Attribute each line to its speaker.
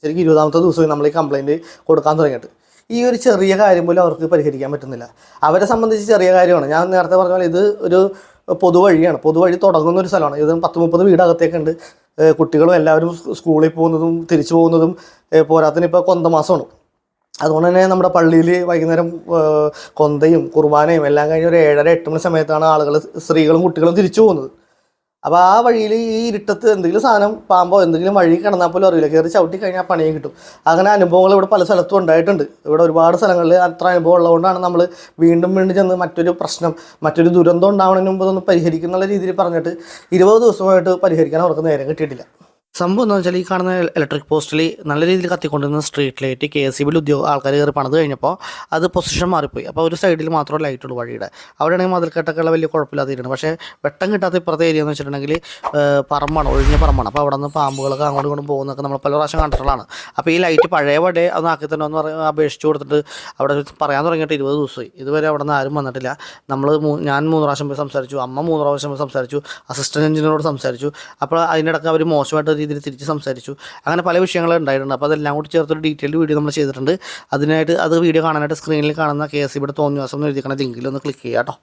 Speaker 1: ശരിക്കും 20ാമത്തെ ദിവസമായി നമ്മൾ ഈ കംപ്ലയിൻറ്റ് കൊടുക്കാൻ തുടങ്ങിയിട്ട് ഈ ഒരു ചെറിയ കാര്യം പോലും അവർക്ക് പരിഹരിക്കാൻ പറ്റുന്നില്ല. അവരെ സംബന്ധിച്ച് ചെറിയ കാര്യമാണ്. ഞാൻ നേരത്തെ പറഞ്ഞ പോലെ ഇത് ഒരു പൊതുവഴിയാണ്. പൊതുവഴി തുടങ്ങുന്ന ഒരു സ്ഥലമാണ്. ഇത് 10-30 വീടകത്തേക്കുണ്ട്. കുട്ടികളും എല്ലാവരും സ്കൂളിൽ പോകുന്നതും തിരിച്ചു പോകുന്നതും പോരാത്തിന് ഇപ്പോൾ കൊന്തമാസമാണ്. അതുകൊണ്ട് തന്നെ നമ്മുടെ പള്ളിയിൽ വൈകുന്നേരം കൊന്തയും കുർബാനയും എല്ലാം കഴിഞ്ഞ് ഒരു 7:30-8 മണി സമയത്താണ് ആളുകൾ, സ്ത്രീകളും കുട്ടികളും തിരിച്ചു പോകുന്നത്. അപ്പോൾ ആ വഴിയിൽ ഈ ഇരുട്ടത്ത് എന്തെങ്കിലും സാധനം പാമ്പോ എന്തെങ്കിലും വഴി കിടന്നാൽ പോലും അറിയില്ല, കയറി ചവിട്ടി കഴിഞ്ഞാൽ പണിയും കിട്ടും. അങ്ങനെ അനുഭവങ്ങൾ ഇവിടെ പല സ്ഥലത്തും ഉണ്ടായിട്ടുണ്ട്. ഇവിടെ ഒരുപാട് സ്ഥലങ്ങളിൽ അത്ര അനുഭവം ഉള്ളതുകൊണ്ടാണ് നമ്മൾ വീണ്ടും ചെന്ന് മറ്റൊരു പ്രശ്നം, മറ്റൊരു ദുരന്തം ഉണ്ടാവണതിന് മുമ്പ് ഒന്ന് പരിഹരിക്കുന്നുള്ള രീതിയിൽ പറഞ്ഞിട്ട് 20 ദിവസമായിട്ട് പരിഹരിക്കാൻ അവർക്ക് നേരം കിട്ടിയിട്ടില്ല. സംഭവം എന്താണെന്ന് വെച്ചാൽ ഈ കാണുന്ന ഇലക്ട്രിക് പോസ്റ്റിൽ നല്ല രീതിയിൽ കത്തിക്കൊണ്ടിരുന്ന സ്ട്രീറ്റ് ലൈറ്റ് KSEBിൽ ആൾക്കാർ കയറി പണിത് കഴിഞ്ഞപ്പോൾ അത് പൊസിഷൻ മാറിപ്പോയി. അപ്പോൾ ഒരു സൈഡിൽ മാത്രമേ ലൈറ്റുള്ളൂ വഴിയുടെ. അവിടെയാണെങ്കിൽ മതിൽക്കെട്ടൊക്കെയുള്ള വലിയ കുഴപ്പമില്ലാതിരുന്നു. പക്ഷേ വെട്ടം കിട്ടാത്ത ഇപ്പുറത്തെ ഏരിയ എന്ന് വെച്ചിട്ടുണ്ടെങ്കിൽ പറമ്പാണ്, ഒഴിഞ്ഞ പറമ്പാണ്. അപ്പോൾ അവിടെ നിന്ന് പാമ്പുകളൊക്കെ അങ്ങോട്ടും ഇങ്ങോട്ടും പോകുന്നതൊക്കെ നമ്മൾ പല പ്രാവശ്യം കണ്ടിട്ടുള്ളതാണ്. അപ്പോൾ ഈ ലൈറ്റ് പഴയ പഴയ ഒന്ന് ആക്കി തന്നെ ഒന്ന് അപേക്ഷിച്ച് കൊടുത്തിട്ട് അവിടെ പറയാൻ തുടങ്ങിയിട്ട് 20 ദിവസമായി. ഇതുവരെ അവിടെ നിന്ന് ആരും വന്നിട്ടില്ല. ഞാൻ 3 പ്രാവശ്യം പോയി സംസാരിച്ചു, അമ്മ 3 പ്രാവശ്യം പോയി സംസാരിച്ചു, അസിസ്റ്റൻറ്റ് എഞ്ചിനീയറോട് സംസാരിച്ചു. അപ്പോൾ അതിനിടയ്ക്ക് അവർ മോശമായിട്ട് രീതിയിൽ തിരിച്ച് സംസാരിച്ചു. അങ്ങനെ പല വിഷയങ്ങളും ഉണ്ടായിട്ടുണ്ട്. അപ്പോൾ അതെല്ലാം കൂടി ചേർത്തൊരു ഡീറ്റെയിൽഡ് വീഡിയോ നമ്മൾ ചെയ്തിട്ടുണ്ട്. അതിനായിട്ട് അത് വീഡിയോ കാണാനായിട്ട് സ്ക്രീനിൽ കാണുന്ന KSEBിയുടെ തോന്നിവാസം എന്ന് എഴുതിക്കുന്ന ലിങ്കിൽ ഒന്ന് ക്ലിക്ക് ചെയ്യാം കേട്ടോ.